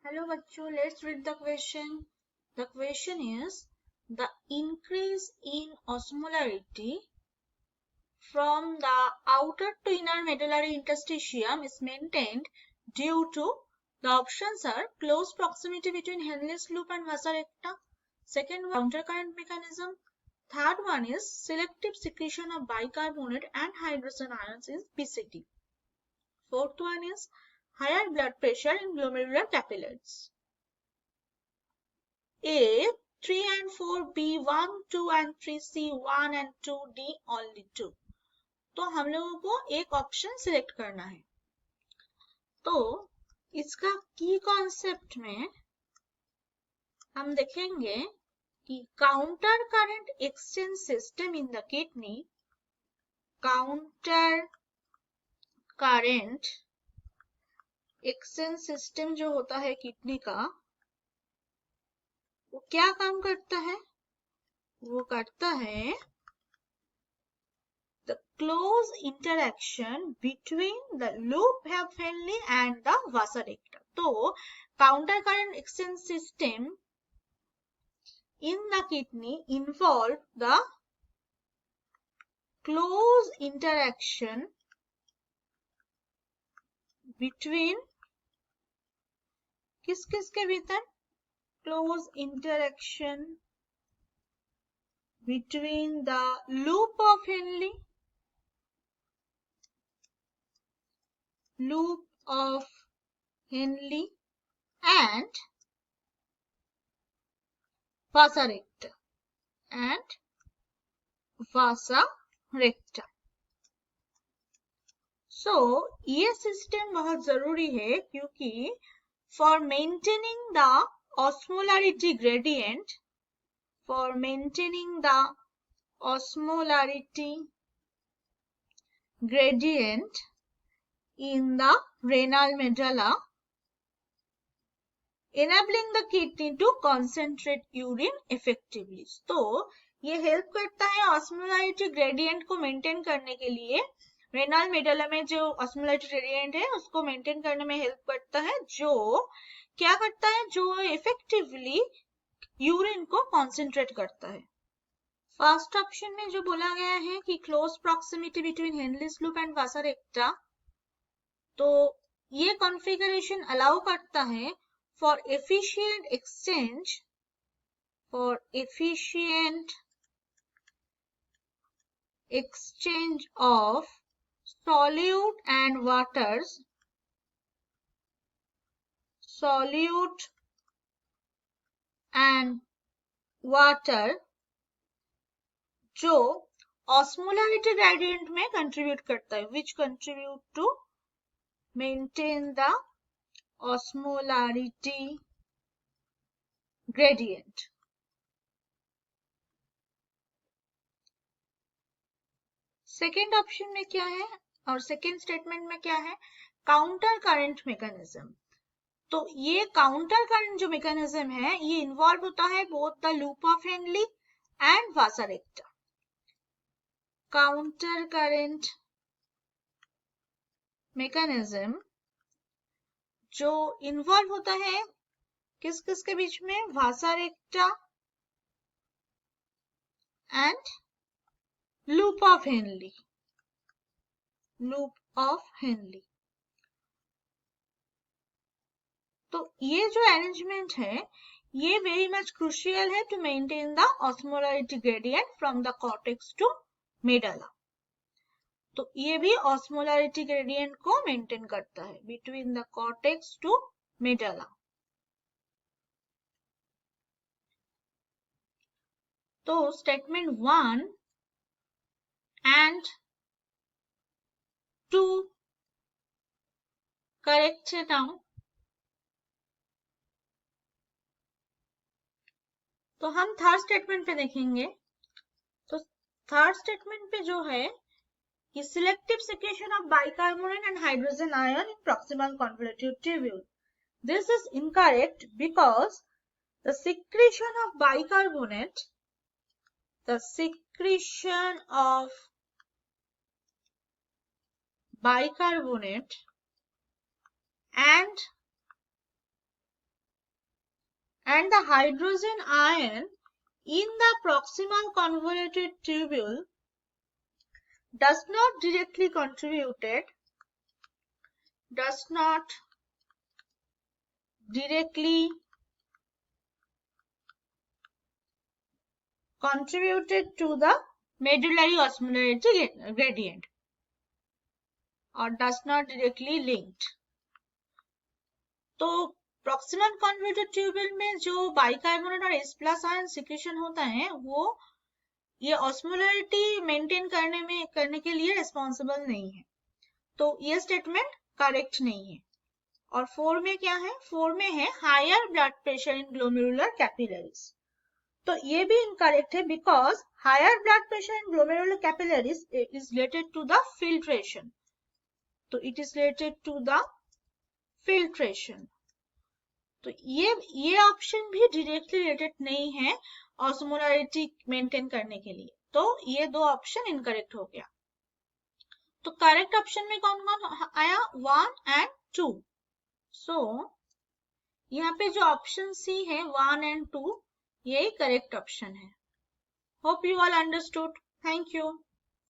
Hello bachcho, let's read the question. The question is, the increase in osmolarity from the outer to inner medullary interstitium is maintained due to the options are close proximity between Henle's loop and vasa recta. Second one, countercurrent mechanism. Third one is selective secretion of bicarbonate and hydrogen ions in BCT. Fourth one is higher blood pressure in glomerular capillaries. A 3 and 4, B 1, 2 and 3, C 1 and 2, D only 2. तो हम लोगों को एक option select करना है। तो इसका की कॉन्सेप्ट में हम देखेंगे कि counter current exchange system in the kidney, counter current exchange system जो होता है किडनी का, वो क्या काम करता है? वो करता है the close interaction between the loop of Henle and the vasa recta. तो counter current exchange system in the kidney involve the close interaction between किस के भीतर? Close interaction between the loop of Henle and vasa recta. So ये system बहुत जरूरी है क्योंकि for maintaining the osmolarity gradient, in the renal medulla, enabling the kidney to concentrate urine effectively. तो ये हेल्प करता है ऑस्मोलारिटी ग्रेडियंट को मेंटेन करने के लिए। रेनल मेडुला में जो ऑस्मोलारिटी ग्रेडियंट है उसको मेंटेन करने में हेल्प करता है, जो क्या करता है? जो इफेक्टिवली यूरिन को कॉन्सेंट्रेट करता है। फर्स्ट ऑप्शन में जो बोला गया है कि close proximity between Henle's loop and vasa recta, तो ये कॉन्फ़िगरेशन अलाउ करता है for efficient exchange of solute and water जो ऑस्मोलारिटी ग्रेडियंट में कंट्रीब्यूट करता है, which contribute to maintain the osmolarity gradient. Second option में क्या है और सेकेंड स्टेटमेंट में क्या है? Counter current mechanism. तो ये काउंटर करंट जो मैकेनिज्म है ये इन्वॉल्व होता है both the loop of Henle and vasa recta. Counter current mechanism जो इन्वॉल्व होता है किस के बीच में? Vasa recta and loop of Henle. तो ये जो अरेंजमेंट है ये वेरी मच क्रूशियल है to maintain the osmolarity gradient from the cortex to medulla. तो ये भी ऑस्मोलारिटी ग्रेडियंट को मेंटेन करता है between the cortex to medulla. तो स्टेटमेंट 1 and 2 करेक्ट है नाउ। तो हम थर्ड स्टेटमेंट पे देखेंगे। तो थर्ड स्टेटमेंट पे जो है कि selective secretion of bicarbonate and hydrogen ion in proximal convoluted tubule. This is incorrect because the secretion of bicarbonate and and the hydrogen ion in the proximal convoluted tubule does not directly contributed to the medullary osmolarity gradient or does not directly linked. तो proximal converted tubule में जो bicarbonate और H+ ion secretion होता है वो ये osmolarity maintain करने के लिए रिस्पॉन्सिबल नहीं है, तो ये स्टेटमेंट करेक्ट नहीं है। और 4 में क्या है, 4 में है higher blood pressure in glomerular capillaries, तो ये भी इनकरेक्ट है because higher blood pressure in glomerular capillaries is related to the filtration, तो it is related to the filtration, तो ये ऑप्शन भी डायरेक्टली रिलेटेड नहीं है ऑस्मोलरिटी मेंटेन करने के लिए, तो ये दो ऑप्शन इनकरेक्ट हो गया। तो करेक्ट ऑप्शन में कौन कौन आया, 1 and 2। सो यहाँ पे जो ऑप्शन सी है 1 and 2 यही करेक्ट ऑप्शन है। Hope you all understood, thank you.